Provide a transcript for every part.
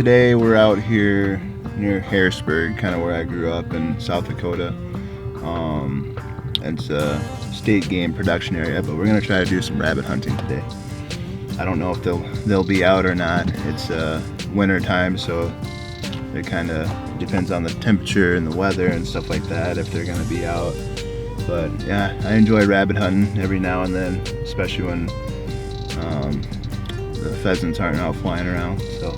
today we're out here near Harrisburg, kind of where I grew up in South Dakota. And it's a state game production area, but we're gonna try to do some rabbit hunting today. I don't know if they'll be out or not. It's winter time, so it kind of depends on the temperature and the weather and stuff like that if they're gonna be out. But yeah, I enjoy rabbit hunting every now and then, especially when the pheasants aren't out flying around. So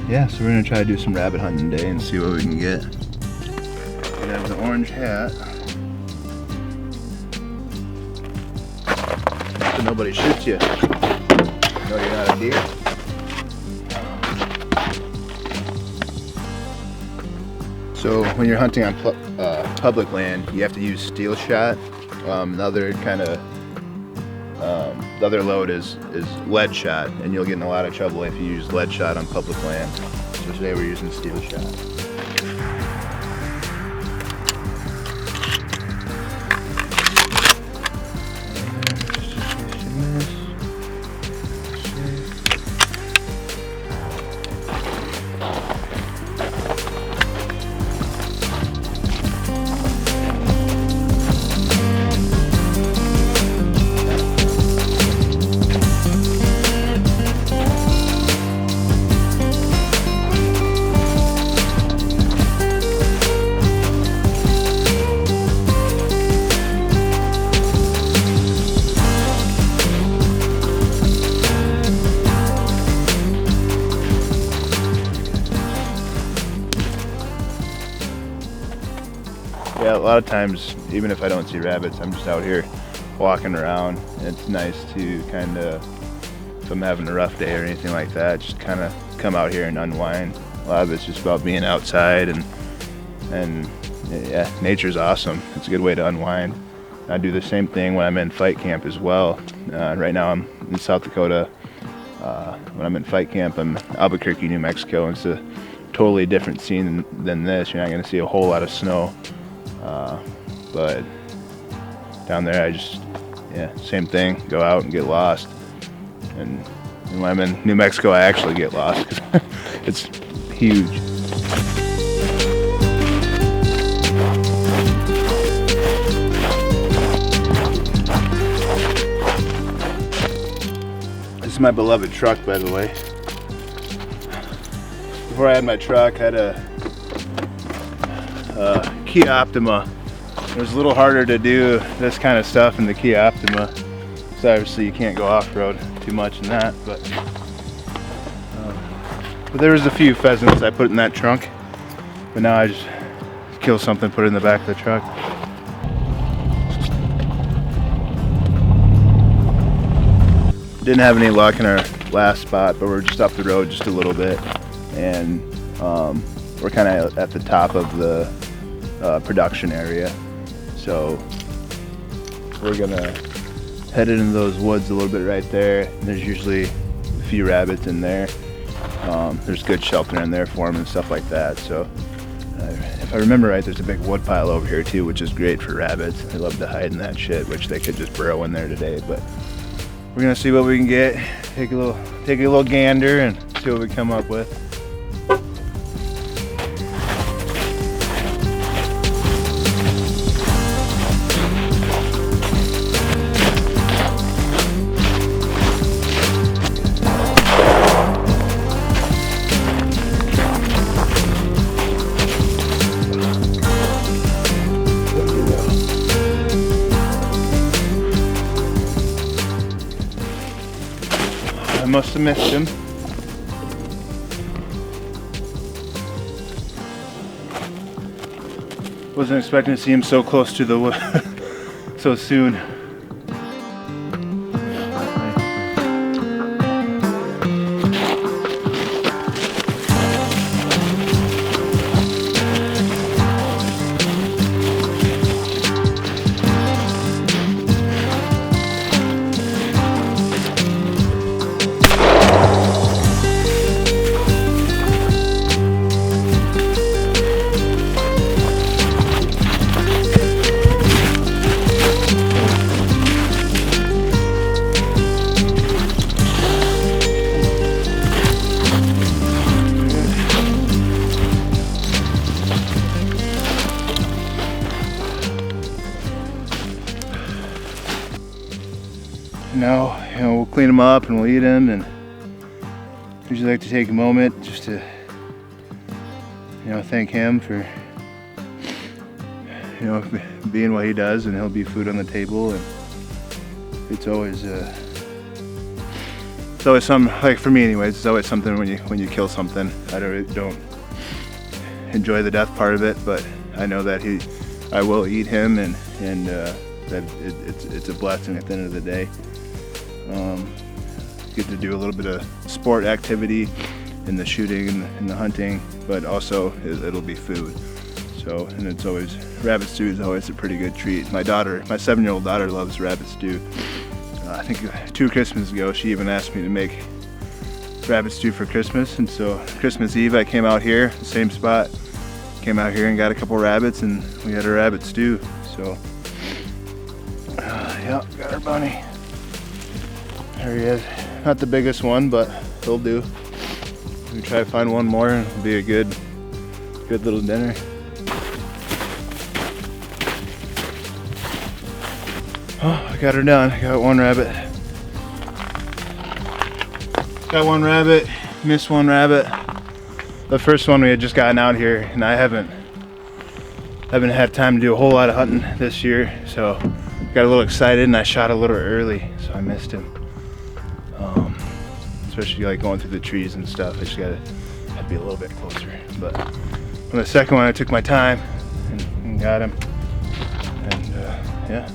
yeah, so we're gonna try to do some rabbit hunting today and see what we can get. We have the orange hat. So nobody shoots you. No, you're not a deer. So when you're hunting on public land, you have to use steel shot. The other load is lead shot, and you'll get in a lot of trouble if you use lead shot on public land. So today we're using steel shot. Yeah, a lot of times, even if I don't see rabbits, I'm just out here walking around. It's nice to kind of, if I'm having a rough day or anything like that, just kind of come out here and unwind. A lot of it's just about being outside, and yeah, nature's awesome. It's a good way to unwind. I do the same thing when I'm in fight camp as well. Right now I'm in South Dakota. When I'm in fight camp, I'm in Albuquerque, New Mexico, and it's a totally different scene than this. You're not going to see a whole lot of snow. But down there, same thing, go out and get lost. And when I'm in New Mexico, I actually get lost because it's huge. This is my beloved truck, by the way. Before I had my truck, I had a Kia Optima. It was a little harder to do this kind of stuff in the Kia Optima, so obviously you can't go off-road too much in that, but there was a few pheasants I put in that trunk, but now I just kill something, put it in the back of the truck. Didn't have any luck in our last spot, but we're just up the road just a little bit, and we're kind of at the top of the production area, so we're gonna head into those woods a little bit right there. There's usually a few rabbits in there. There's good shelter in there for them and stuff like that. So if I remember right, there's a big wood pile over here too, which is great for rabbits. They love to hide in that shit, which they could just burrow in there today. But we're gonna see what we can get. Take a little gander and see what we come up with. I must have missed him. Wasn't expecting to see him so close to the wood so soon. Now, we'll clean them up and we'll eat them, and usually like to take a moment just to, thank him for, being what he does, and he'll be food on the table. And it's always some, like for me anyways, it's always something when you kill something. I don't enjoy the death part of it, but I know that I will eat him, and that it's a blessing at the end of the day. Get to do a little bit of sport activity in the shooting and the hunting, but also it'll be food. So, and it's always, rabbit stew is always a pretty good treat. My 7-year-old daughter loves rabbit stew. I think 2 Christmases ago, she even asked me to make rabbit stew for Christmas. And so Christmas Eve, I came out here, the same spot, came out here and got a couple rabbits, and we had a rabbit stew. So, yeah, got our bunny. There he is. Not the biggest one, but he'll do. We try to find one more, and it'll be a good little dinner. Oh, I got her done. I got one rabbit. Got one rabbit, missed one rabbit. The first one we had just gotten out here, and I haven't had time to do a whole lot of hunting this year, so got a little excited and I shot a little early, so I missed him. Especially like going through the trees and stuff. I just gotta be a little bit closer. But on the second one, I took my time and got him, and yeah.